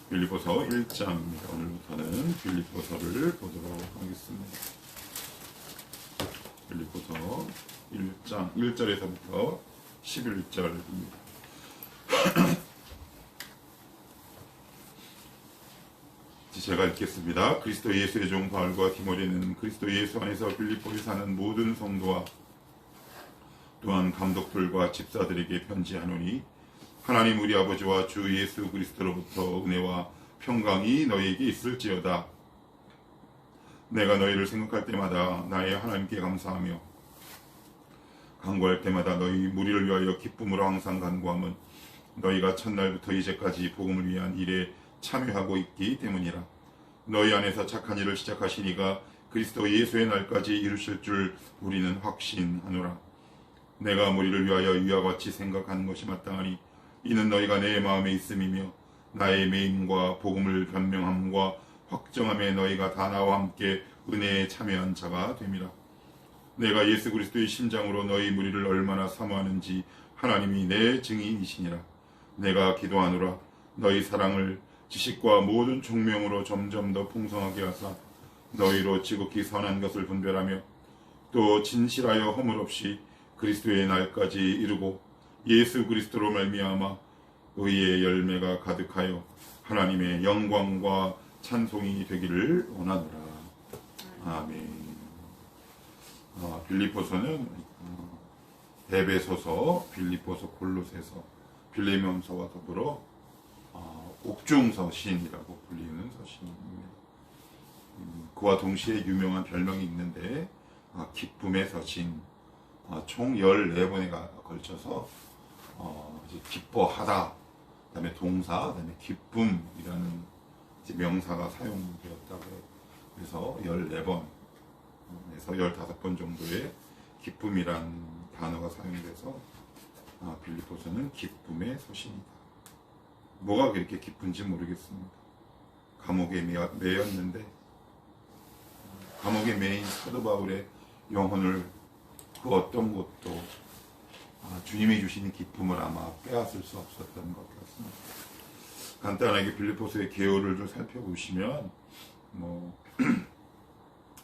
빌립보서 1장입니다. 오늘부터는 빌립보서를 보도록 하겠습니다. 빌립보서 1장 1절에서부터 11절입니다. 제가 읽겠습니다. 그리스도 예수의 종 바울과 디모데는 그리스도 예수 안에서 빌립보에 사는 모든 성도와 또한 감독들과 집사들에게 편지하노니 하나님 우리 아버지와 주 예수 그리스도로부터 은혜와 평강이 너희에게 있을지어다. 내가 너희를 생각할 때마다 나의 하나님께 감사하며 간구할 때마다 너희 무리를 위하여 기쁨으로 항상 간구함은 너희가 첫날부터 이제까지 복음을 위한 일에 참여하고 있기 때문이라. 너희 안에서 착한 일을 시작하신 이가 그리스도 예수의 날까지 이루실 줄 우리는 확신하노라. 내가 무리를 위하여 이와 같이 생각하는 것이 마땅하니 이는 너희가 내 마음에 있음이며 나의 매임과 복음을 변명함과 확정함에 너희가 다 나와 함께 은혜에 참여한 자가 됨이라. 내가 예수 그리스도의 심장으로 너희 무리를 얼마나 사모하는지 하나님이 내 증인이시니라. 내가 기도하노라. 너희 사랑을 지식과 모든 총명으로 점점 더 풍성하게 하사 너희로 지극히 선한 것을 분별하며 또 진실하여 허물 없이 그리스도의 날까지 이루고 예수 그리스도로 말미암아 의의 열매가 가득하여 하나님의 영광과 찬송이 되기를 원하노라. 아멘. 빌립보서는 에베소서, 빌립보서, 골로새서, 빌레몬서와 더불어 옥중서신이라고 불리는 서신입니다. 그와 동시에 유명한 별명이 있는데 기쁨의 서신, 총 14번에 걸쳐서 이제 기뻐하다, 그 다음에 동사, 그 다음에 기쁨이라는 이제 명사가 사용되었다고 해요. 그래서 14번에서 15번 정도의 기쁨이란 단어가 사용돼서 빌립보서는 기쁨의 서신이다. 뭐가 그렇게 기쁜지 모르겠습니다. 감옥에 매였는데 감옥에 매인 사도 바울의 영혼을 그 어떤 것도 주님이 주시는 기쁨을 아마 빼앗을 수 없었던 것 같습니다. 간단하게 빌립보서의 개요를 좀 살펴보시면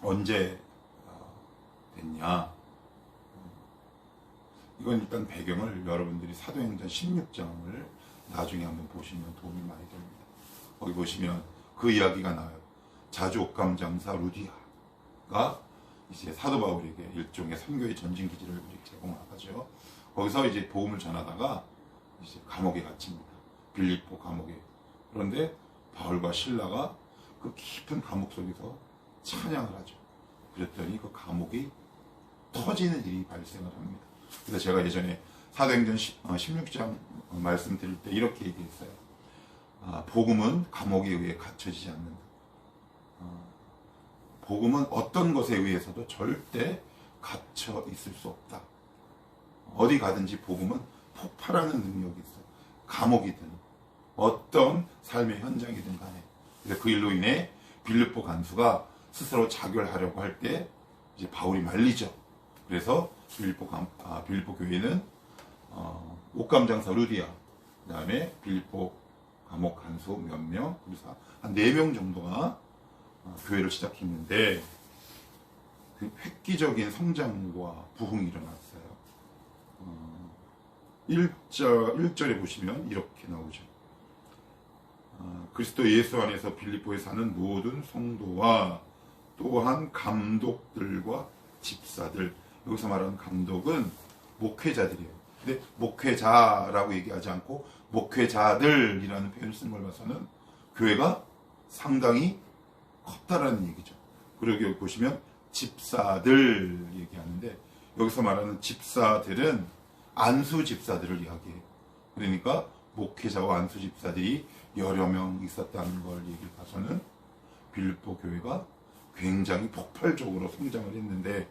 언제 됐냐, 이건 일단 배경을 여러분들이 사도행전 16장을 나중에 한번 보시면 도움이 많이 됩니다. 거기 보시면 그 이야기가 나와요. 자주 옥감장사 루디아가 이제 사도 바울에게 일종의 선교의 전진 기지를 제공하죠. 거기서 이제 복음을 전하다가 이제 감옥에 갇힙니다. 빌립보 감옥에. 그런데 바울과 실라가 그 깊은 감옥 속에서 찬양을 하죠. 그랬더니 그 감옥이 터지는 일이 발생을 합니다. 그래서 제가 예전에 사도행전 16장 말씀드릴 때 이렇게 얘기했어요. 복음은 감옥에 의해 갇혀지지 않는다. 복음은 어떤 것에 의해서도 절대 갇혀 있을 수 없다. 어디 가든지 복음은 폭발하는 능력이 있어요. 감옥이든 어떤 삶의 현장이든 간에. 그래서 그 일로 인해 빌립보 간수가 스스로 자결하려고 할 때 이제 바울이 말리죠. 그래서 빌립보 교회는 옥감장사 루디아, 그 다음에 빌립보 감옥 간수 몇 명, 그래서 한 4명 정도가 교회를 시작했는데 그 획기적인 성장과 부흥이 일어났어요. 1절에 보시면 이렇게 나오죠. 그리스도 예수 안에서 빌립보에 사는 모든 성도와 또한 감독들과 집사들. 여기서 말하는 감독은 목회자들이에요. 근데 목회자라고 얘기하지 않고 목회자들이라는 표현을 쓴 걸 봐서는 교회가 상당히 컸다라는 얘기죠. 그리고 여기 보시면 집사들 얘기하는데 여기서 말하는 집사들은 안수 집사들을 이야기해요. 그러니까 목회자와 안수 집사들이 여러 명 있었다는 걸 얘기를 봐서는 빌립보 교회가 굉장히 폭발적으로 성장을 했는데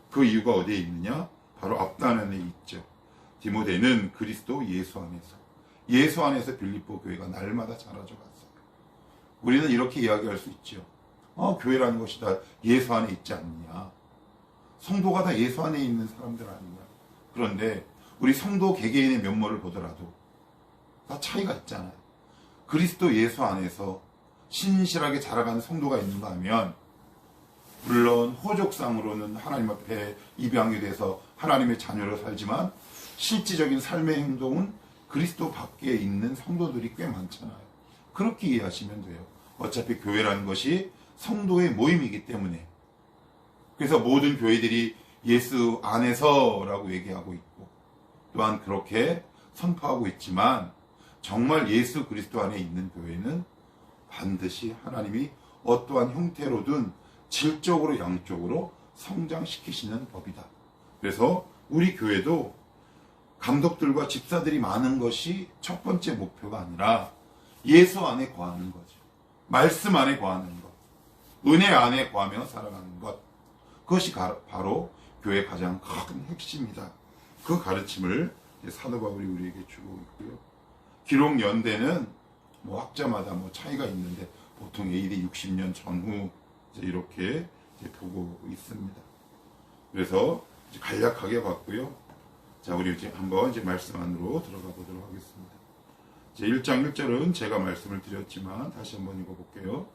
그 이유가 어디에 있느냐? 바로 앞단에 있죠. 디모데는 그리스도 예수 안에서 빌립보 교회가 날마다 자라져 갔어요. 우리는 이렇게 이야기할 수 있죠. 교회라는 것이 다 예수 안에 있지 않느냐. 성도가 다 예수 안에 있는 사람들 아니냐. 그런데 우리 성도 개개인의 면모를 보더라도 다 차이가 있잖아요. 그리스도 예수 안에서 신실하게 자라가는 성도가 있는가 하면, 물론 호족상으로는 하나님 앞에 입양이 돼서 하나님의 자녀로 살지만 실질적인 삶의 행동은 그리스도 밖에 있는 성도들이 꽤 많잖아요. 그렇게 이해하시면 돼요. 어차피 교회라는 것이 성도의 모임이기 때문에. 그래서 모든 교회들이 예수 안에서라고 얘기하고 있고, 또한 그렇게 선포하고 있지만, 정말 예수 그리스도 안에 있는 교회는 반드시 하나님이 어떠한 형태로든 질적으로 양적으로 성장시키시는 법이다. 그래서 우리 교회도 감독들과 집사들이 많은 것이 첫 번째 목표가 아니라 예수 안에 거하는 거죠. 말씀 안에 거하는 것, 은혜 안에 거하며 살아가는 것, 그것이 바로 교회의 가장 큰 핵심이다. 그 가르침을 사도 바울이 우리에게 주고 있고요. 기록 연대는 학자마다 차이가 있는데 보통 AD 60년 전후 이렇게 보고 있습니다. 그래서 간략하게 봤고요. 자, 우리 이제 한번 말씀 안으로 들어가 보도록 하겠습니다. 1장 1절은 제가 말씀을 드렸지만 다시 한번 읽어볼게요.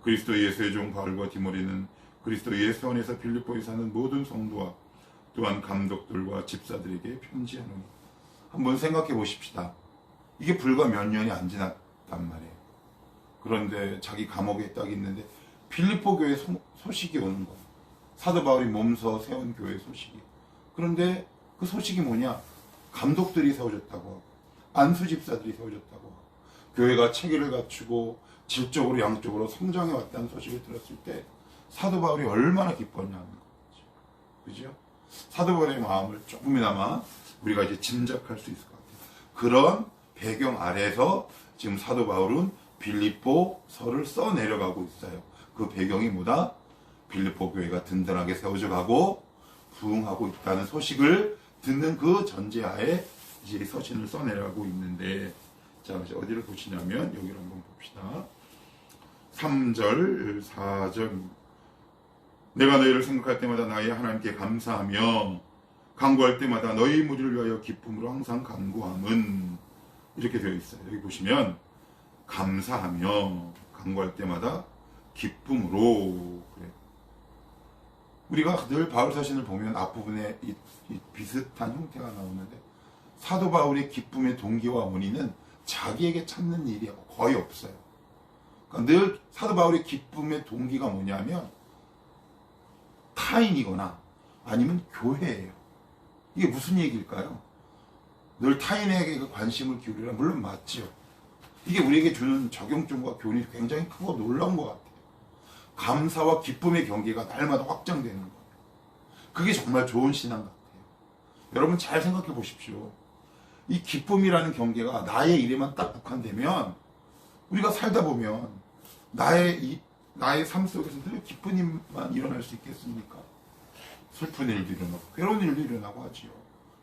그리스도 예수의 종 바울과 디모데는 그리스도 예수 안에서 빌립보에 사는 모든 성도와 또한 감독들과 집사들에게 편지하노니. 한번 생각해 보십시다. 이게 불과 몇 년이 안 지났단 말이에요. 그런데 자기 감옥에 딱 있는데 빌립보 교회 소식이 오는 거예요. 사도 바울이 몸서 세운 교회 소식이. 그런데 그 소식이 뭐냐? 감독들이 세워졌다고 하고, 안수 집사들이 세워졌다고 하고, 교회가 체계를 갖추고 질적으로 양적으로 성장해 왔다는 소식을 들었을 때 사도 바울이 얼마나 기뻤냐는 거죠. 그죠? 사도 바울의 마음을 조금이나마 우리가 이제 짐작할 수 있을 것 같아요. 그런 배경 아래서 지금 사도 바울은 빌립보서를 써 내려가고 있어요. 그 배경이 뭐다? 빌립보 교회가 든든하게 세워져 가고 부흥하고 있다는 소식을 듣는 그 전제하에 이제 서신을 써 내려가고 있는데, 자, 이제 어디를 보시냐면 여기를 한번 봅시다. 3절, 4절. 내가 너희를 생각할 때마다 나의 하나님께 감사하며 간구할 때마다 너희 무리를 위하여 기쁨으로 항상 간구함은, 이렇게 되어 있어요. 여기 보시면 감사하며 간구할 때마다 기쁨으로. 그래. 우리가 늘 바울 서신을 보면 앞부분에 이 비슷한 형태가 나오는데, 사도 바울의 기쁨의 동기와 원인은 자기에게 찾는 일이 거의 없어요. 그러니까 늘 사도 바울의 기쁨의 동기가 뭐냐면 타인이거나 아니면 교회예요. 이게 무슨 얘기일까요? 늘 타인에게 관심을 기울이라, 물론 맞지요. 이게 우리에게 주는 적용점과 교훈이 굉장히 크고 놀라운 것 같아요. 감사와 기쁨의 경계가 날마다 확장되는 거예요. 그게 정말 좋은 신앙 같아요. 여러분 잘 생각해 보십시오. 이 기쁨이라는 경계가 나의 일에만 딱 국한되면 우리가 살다 보면 나의 삶 속에서 늘 기쁜 일만 일어날 수 있겠습니까? 슬픈 일도 일어나고 괴로운 일도 일어나고 하지요.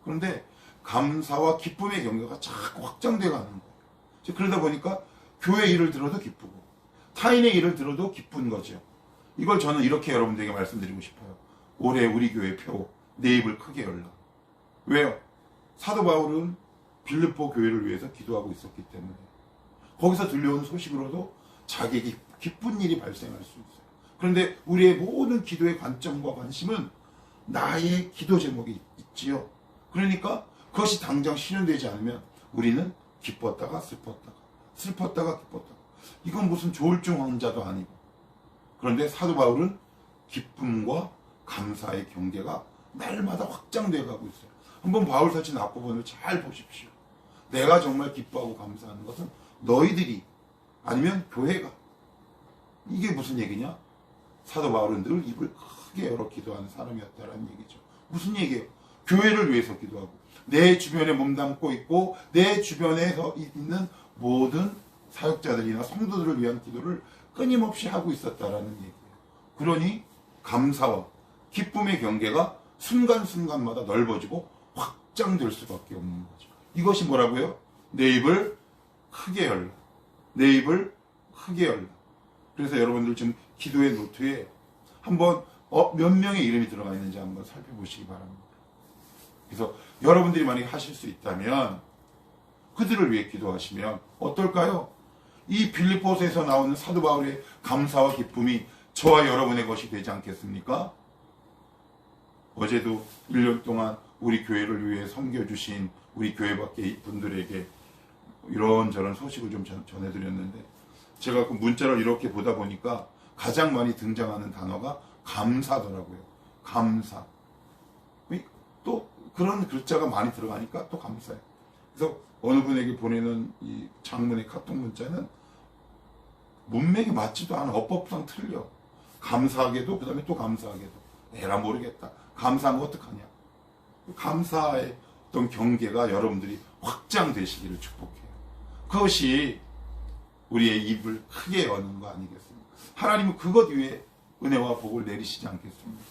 그런데 감사와 기쁨의 경계가 자꾸 확장돼 가는 거예요. 그러다 보니까 교회 일을 들어도 기쁘고 타인의 일을 들어도 기쁜 거죠. 이걸 저는 이렇게 여러분들에게 말씀드리고 싶어요. 올해 우리 교회 표 내 입을 크게 열라. 왜요? 사도 바울은 빌립보 교회를 위해서 기도하고 있었기 때문에 거기서 들려온 소식으로도 자기에게 기쁜 일이 발생할 수 있어요. 그런데 우리의 모든 기도의 관점과 관심은 나의 기도 제목이 있지요. 그러니까 그것이 당장 실현되지 않으면 우리는 기뻤다가 슬펐다가 기뻤다가, 이건 무슨 조울증 환자도 아니고. 그런데 사도 바울은 기쁨과 감사의 경계가 날마다 확장되어 가고 있어요. 한번 바울 서신 앞부분을 잘 보십시오. 내가 정말 기뻐하고 감사하는 것은 너희들이, 아니면 교회가. 이게 무슨 얘기냐? 사도 바울은 늘 입을 크게 열어 기도하는 사람이었다는 얘기죠. 무슨 얘기예요? 교회를 위해서 기도하고 내 주변에 몸담고 있고 내 주변에 있는 모든 사역자들이나 성도들을 위한 기도를 끊임없이 하고 있었다라는 얘기예요. 그러니 감사와 기쁨의 경계가 순간순간마다 넓어지고 확장될 수밖에 없는 거죠. 이것이 뭐라고요? 내 입을 크게 열라. 내 입을 크게 열라. 그래서 여러분들 지금 기도의 노트에 한번 몇 명의 이름이 들어가 있는지 한번 살펴보시기 바랍니다. 그래서 여러분들이 만약에 하실 수 있다면 그들을 위해 기도하시면 어떨까요? 이 빌립보서에서 나오는 사도 바울의 감사와 기쁨이 저와 여러분의 것이 되지 않겠습니까? 어제도 1년 동안 우리 교회를 위해 섬겨주신 우리 교회 밖의 분들에게 이런저런 소식을 좀 전해드렸는데, 제가 그 문자를 이렇게 보다 보니까 가장 많이 등장하는 단어가 감사더라고요. 감사. 또 그런 글자가 많이 들어가니까 또 감사해요. 그래서 어느 분에게 보내는 이 장문의 카톡 문자는 문맥이 맞지도 않아. 어법상 틀려. 감사하게도, 그 다음에 또 감사하게도. 에라 모르겠다. 감사하면 어떡하냐. 감사의 어떤 경계가 여러분들이 확장되시기를 축복해요. 그것이 우리의 입을 크게 여는 거 아니겠습니까? 하나님은 그것 위에 은혜와 복을 내리시지 않겠습니까?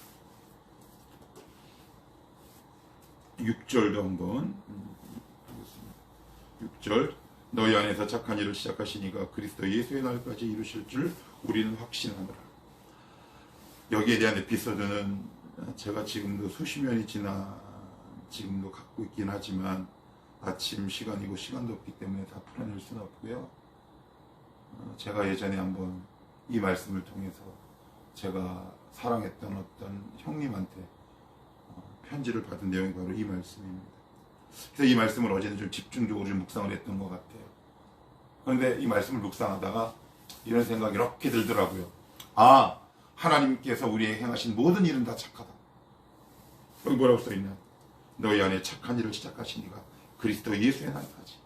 6절도 한번 보겠습니다. 6절, 너희 안에서 착한 일을 시작하시니가 그리스도 예수의 날까지 이루실 줄 우리는 확신하노라. 여기에 대한 에피소드는 제가 지금도 수십 년이 지나 지금도 갖고 있긴 하지만 아침 시간이고 시간도 없기 때문에 다 풀어낼 수는 없고요. 제가 예전에 한번 이 말씀을 통해서 제가 사랑했던 어떤 형님한테 편지를 받은 내용이 바로 이 말씀입니다. 그래서 이 말씀을 어제는 좀 집중적으로 좀 묵상을 했던 것 같아요. 그런데 이 말씀을 묵상하다가 이런 생각이 이렇게 들더라고요. 아, 하나님께서 우리에게 행하신 모든 일은 다 착하다. 여기 뭐라고 써있냐? 너희 안에 착한 일을 시작하시니가 그리스도 예수의 날까지.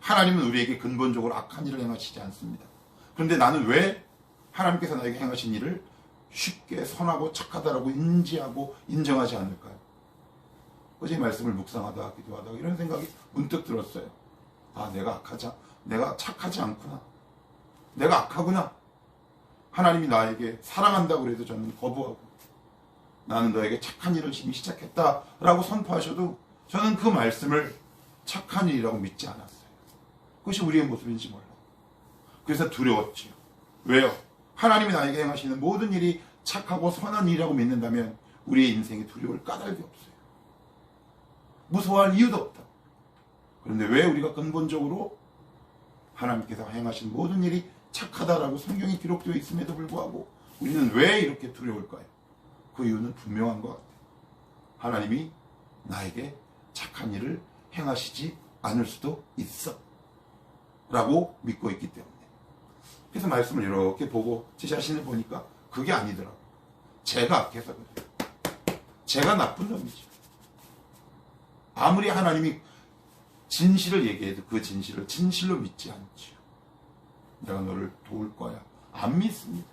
하나님은 우리에게 근본적으로 악한 일을 행하시지 않습니다. 그런데 나는 왜 하나님께서 나에게 행하신 일을 쉽게 선하고 착하다라고 인지하고 인정하지 않을까요? 어제 말씀을 묵상하다가 기도하다가 이런 생각이 문득 들었어요. 아, 내가 착하지 않구나. 내가 악하구나. 하나님이 나에게 사랑한다고 해도 저는 거부하고, 나는 너에게 착한 일을 이미 시작했다라고 선포하셔도 저는 그 말씀을 착한 일이라고 믿지 않았어요. 그것이 우리의 모습인지 몰라요. 그래서 두려웠지요. 왜요? 하나님이 나에게 행하시는 모든 일이 착하고 선한 일이라고 믿는다면 우리의 인생에 두려울 까닭이 없어요. 무서워할 이유도 없다. 그런데 왜 우리가 근본적으로 하나님께서 행하신 모든 일이 착하다라고 성경이 기록되어 있음에도 불구하고 우리는 왜 이렇게 두려울까요? 그 이유는 분명한 것 같아요. 하나님이 나에게 착한 일을 행하시지 않을 수도 있어 라고 믿고 있기 때문에. 그래서 말씀을 이렇게 보고 제 자신을 보니까 그게 아니더라고요. 제가 악해서 그래요. 제가 나쁜 놈이죠. 아무리 하나님이 진실을 얘기해도 그 진실을 진실로 믿지 않죠. 내가 너를 도울 거야. 안 믿습니다.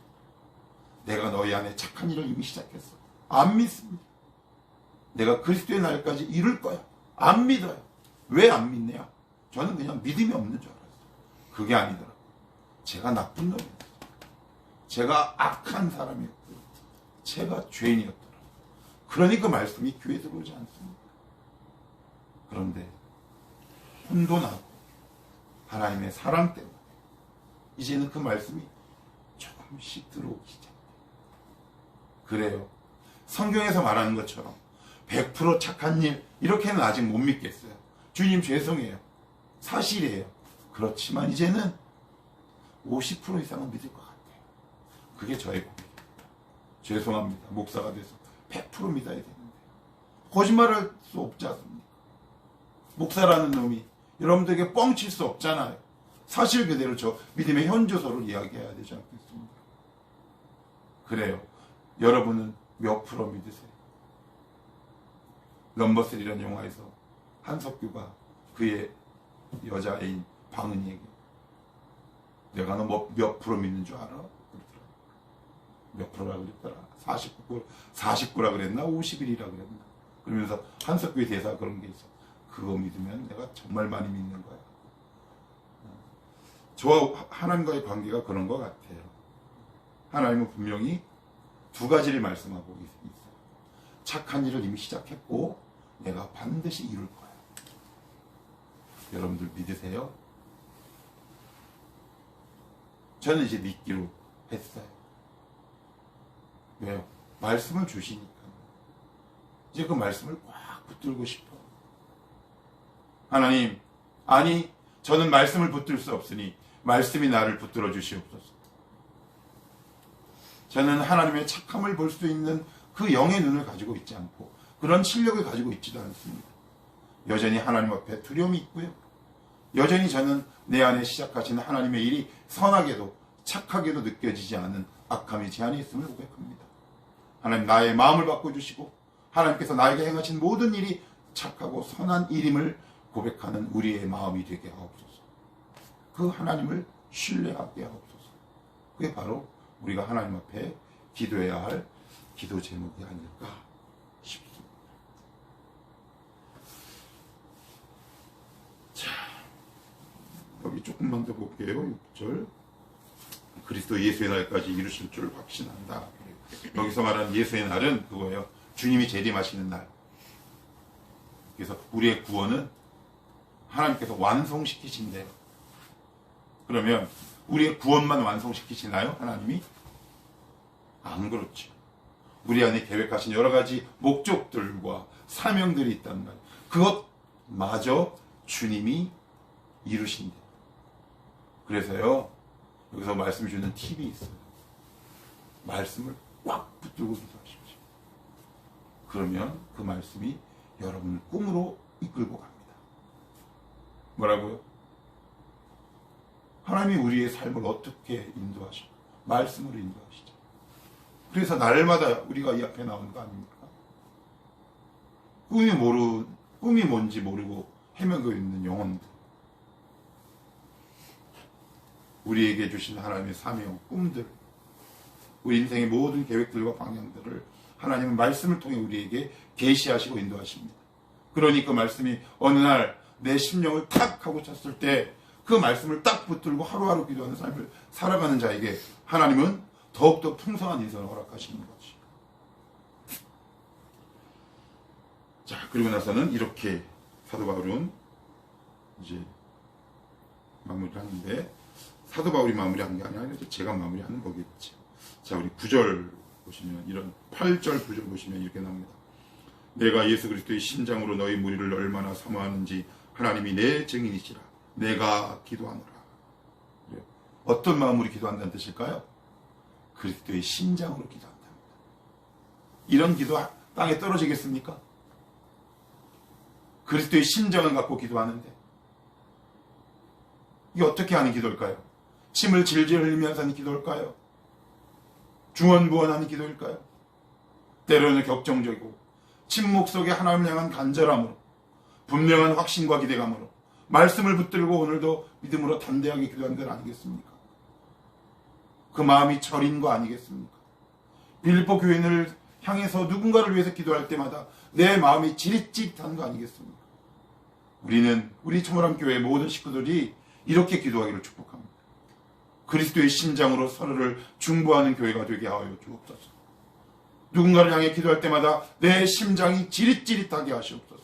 내가 너희 안에 착한 일을 이미 시작했어. 안 믿습니다. 내가 그리스도의 날까지 이룰 거야. 안 믿어요. 왜 안 믿냐? 저는 그냥 믿음이 없는 줄 알았어요. 그게 아니더라고요. 제가 나쁜 놈이었어요. 제가 악한 사람이었고요. 제가 죄인이었더라고요. 그러니 그 말씀이 귀에 들어오지 않습니다. 그런데 혼도 나고 하나님의 사랑 때문에 이제는 그 말씀이 조금씩 들어오기 시작해요. 그래요. 성경에서 말하는 것처럼 100% 착한 일 이렇게는 아직 못 믿겠어요. 주님 죄송해요. 사실이에요. 그렇지만 이제는 50% 이상은 믿을 것 같아요. 그게 저의 고백입니다. 죄송합니다. 목사가 돼서 100% 믿어야 되는데 거짓말할 수 없지 않습니까? 목사라는 놈이 여러분들에게 뻥칠 수 없잖아요. 사실 그대로 저 믿음의 현주소를 이야기해야 되지 않겠습니까? 그래요. 여러분은 몇 프로 믿으세요? 넘버3라는 영화에서 한석규가 그의 여자 애인 방은이에게 내가 너 몇 프로 믿는 줄 알아? 그러더라. 몇 프로라 그랬더라? 49라 그랬나? 51이라 그랬나? 그러면서 한석규의 대사가 그런 게 있어. 그거 믿으면 내가 정말 많이 믿는 거야. 저와 하나님과의 관계가 그런 것 같아요. 하나님은 분명히 두 가지를 말씀하고 있어요. 착한 일을 이미 시작했고 내가 반드시 이룰 거야. 여러분들 믿으세요? 저는 이제 믿기로 했어요. 왜요? 말씀을 주시니까. 이제 그 말씀을 꽉 붙들고 싶어. 하나님, 아니 저는 말씀을 붙들 수 없으니 말씀이 나를 붙들어 주시옵소서. 저는 하나님의 착함을 볼 수 있는 그 영의 눈을 가지고 있지 않고 그런 실력을 가지고 있지도 않습니다. 여전히 하나님 앞에 두려움이 있고요. 여전히 저는 내 안에 시작하신 하나님의 일이 선하게도 착하게도 느껴지지 않은 악함이 제 안에 있음을 고백합니다. 하나님, 나의 마음을 바꿔주시고 하나님께서 나에게 행하신 모든 일이 착하고 선한 일임을 고백하는 우리의 마음이 되게 하옵소서. 그 하나님을 신뢰하게 하옵소서. 그게 바로 우리가 하나님 앞에 기도해야 할 기도 제목이 아닐까 싶습니다. 자, 여기 조금만 더 볼게요. 6절. 그리스도 예수의 날까지 이루실 줄 확신한다. 여기서 말하는 예수의 날은 그거예요. 주님이 재림하시는 날. 그래서 우리의 구원은 하나님께서 완성시키신대요. 그러면 우리의 구원만 완성시키시나요? 하나님이? 안 그렇죠. 우리 안에 계획하신 여러 가지 목적들과 사명들이 있단 말이에요. 그것마저 주님이 이루신대요. 그래서요, 여기서 말씀 주는 팁이 있어요. 말씀을 꽉 붙들고 기도하십시오. 그러면 그 말씀이 여러분을 꿈으로 이끌고 갑니다. 뭐라고요? 하나님이 우리의 삶을 어떻게 인도하실까? 말씀으로 인도하시죠. 그래서 날마다 우리가 이 앞에 나오는 거 아닙니까? 꿈이 뭔지 모르고 헤매고 있는 영혼들. 우리에게 주신 하나님의 사명, 꿈들, 우리 인생의 모든 계획들과 방향들을 하나님은 말씀을 통해 우리에게 계시하시고 인도하십니다. 그러니 그 말씀이 어느 날 내 심령을 탁 하고 쳤을 때 그 말씀을 딱 붙들고 하루하루 기도하는 삶을 살아가는 자에게 하나님은 더욱더 풍성한 인생을 허락하시는 거지. 자, 그리고 나서는 이렇게 사도 바울은 이제 마무리를 하는데, 사도 바울이 마무리한 게 아니라 제가 마무리하는 거겠죠. 자, 우리 9절 보시면, 이런 8절 9절 보시면 이렇게 나옵니다. 내가 예수 그리스도의 심장으로 너희 무리를 얼마나 사모하는지 하나님이 내 증인이시라. 내가 기도하노라. 어떤 마음으로 기도한다는 뜻일까요? 그리스도의 심장으로 기도한답니다. 이런 기도 땅에 떨어지겠습니까? 그리스도의 심장을 갖고 기도하는데 이게 어떻게 하는 기도일까요? 침을 질질 흘리면서 하는 기도일까요? 중언부언하는 기도일까요? 때로는 격정적이고 침묵 속에 하나님을 향한 간절함으로, 분명한 확신과 기대감으로 말씀을 붙들고 오늘도 믿음으로 담대하게 기도하는 것 아니겠습니까? 그 마음이 절인 거 아니겠습니까? 빌립보 교인을 향해서 누군가를 위해서 기도할 때마다 내 마음이 지릿지릿한 거 아니겠습니까? 우리 청월함 교회 모든 식구들이 이렇게 기도하기를 축복합니다. 그리스도의 심장으로 서로를 중보하는 교회가 되게 하여 주옵소서. 누군가를 향해 기도할 때마다 내 심장이 지릿지릿하게 하시옵소서.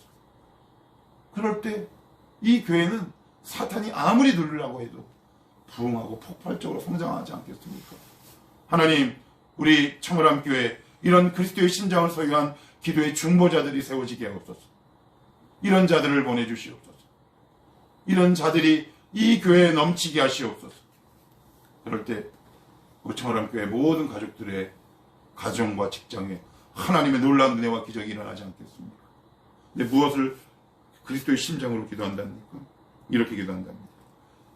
그럴 때 이 교회는 사탄이 아무리 누르려고 해도 부흥하고 폭발적으로 성장하지 않겠습니까? 하나님, 우리 청월함 교회 이런 그리스도의 심장을 소유한 기도의 중보자들이 세워지게 하옵소서. 이런 자들을 보내주시옵소서. 이런 자들이 이 교회에 넘치게 하시옵소서. 그럴 때 우리 청월함 교회 모든 가족들의 가정과 직장에 하나님의 놀라운 은혜와 기적이 일어나지 않겠습니까? 근데 무엇을 그리스도의 심장으로 기도한답니까? 이렇게 기도한답니다.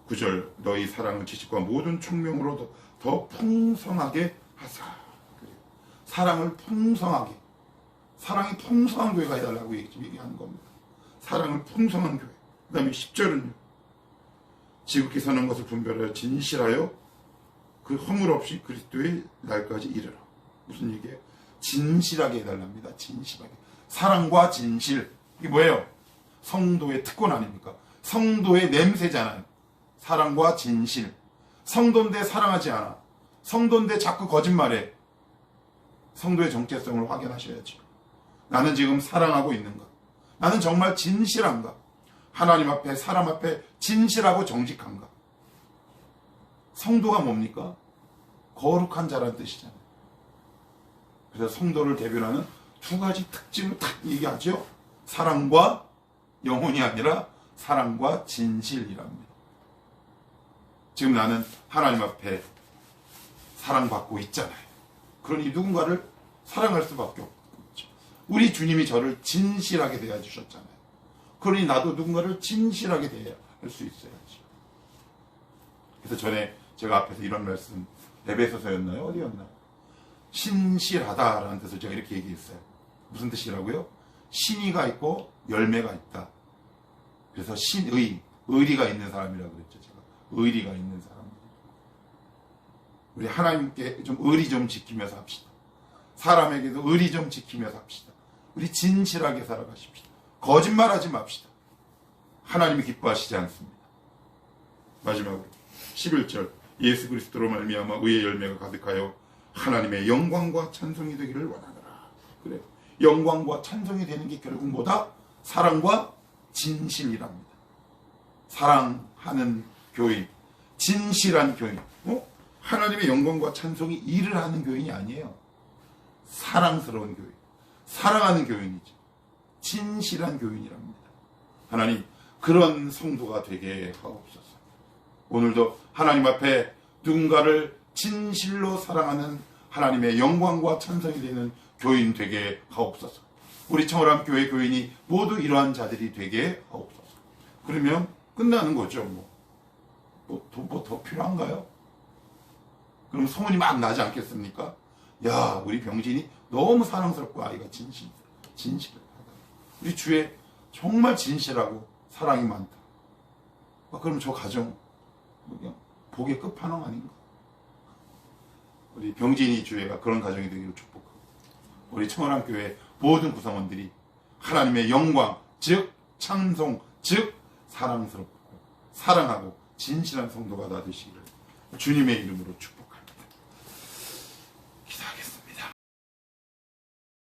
9절, 너희 사랑은 지식과 모든 총명으로 더 풍성하게 하사. 사랑을 풍성하게, 사랑이 풍성한 교회가 해달라고 얘기하는 겁니다. 사랑을 풍성한 교회. 그 다음에 10절은요, 지극히 선한 것을 분별하여 진실하여 그 허물 없이 그리스도의 날까지 이르라. 무슨 얘기예요? 진실하게 해달랍니다. 진실하게. 사랑과 진실. 이게 뭐예요? 성도의 특권 아닙니까? 성도의 냄새잖아요. 사랑과 진실. 성도인데 사랑하지 않아. 성도인데 자꾸 거짓말해. 성도의 정체성을 확인하셔야죠. 나는 지금 사랑하고 있는가? 나는 정말 진실한가? 하나님 앞에, 사람 앞에 진실하고 정직한가? 성도가 뭡니까? 거룩한 자라는 뜻이잖아요. 그래서 성도를 대변하는 두 가지 특징을 딱 얘기하죠. 사랑과 영혼이 아니라 사랑과 진실이랍니다. 지금 나는 하나님 앞에 사랑받고 있잖아요. 그러니 누군가를 사랑할 수밖에 없죠. 우리 주님이 저를 진실하게 대해주셨잖아요. 그러니 나도 누군가를 진실하게 대해야 할 수 있어야지. 그래서 전에 제가 앞에서 이런 말씀, 에베소서였나요? 어디였나? 신실하다라는 뜻을 제가 이렇게 얘기했어요. 무슨 뜻이라고요? 신의가 있고 열매가 있다. 그래서 의리가 있는 사람이라고 그랬죠. 제가 의리가 있는 사람. 우리 하나님께 좀 의리 좀 지키면서 합시다. 사람에게도 의리 좀 지키면서 합시다. 우리 진실하게 살아가십시다. 거짓말하지 맙시다. 하나님이 기뻐하시지 않습니다. 마지막으로 11절 예수 그리스도로 말미암아 의의 열매가 가득하여 하나님의 영광과 찬송이 되기를 원하노라. 그래요. 영광과 찬송이 되는 게 결국 뭐다? 사랑과 진실이랍니다. 사랑하는 교인, 진실한 교인. 하나님의 영광과 찬송이 일을 하는 교인이 아니에요. 사랑스러운 교인, 사랑하는 교인이죠. 진실한 교인이랍니다. 하나님, 그런 성도가 되게 하옵소서. 오늘도 하나님 앞에 누군가를 진실로 사랑하는 하나님의 영광과 찬송이 되는 교인 되게 하옵소서. 우리 청월함 교회 교인이 모두 이러한 자들이 되게 하옵소서. 그러면 끝나는 거죠. 뭐 더 필요한가요? 그럼 소문이 막 나지 않겠습니까? 야, 우리 병진이 너무 사랑스럽고 아이가 진실하다. 우리 주에 정말 진실하고 사랑이 많다. 그럼 저 가정 그냥 복의 끝판왕 아닌가? 우리 병진이 주회가 그런 가정이 되기를 축복하고, 우리 청월함 교회 모든 구성원들이 하나님의 영광, 즉 찬송, 즉 사랑스럽고 사랑하고 진실한 성도가 다 되시기를 주님의 이름으로 축복합니다.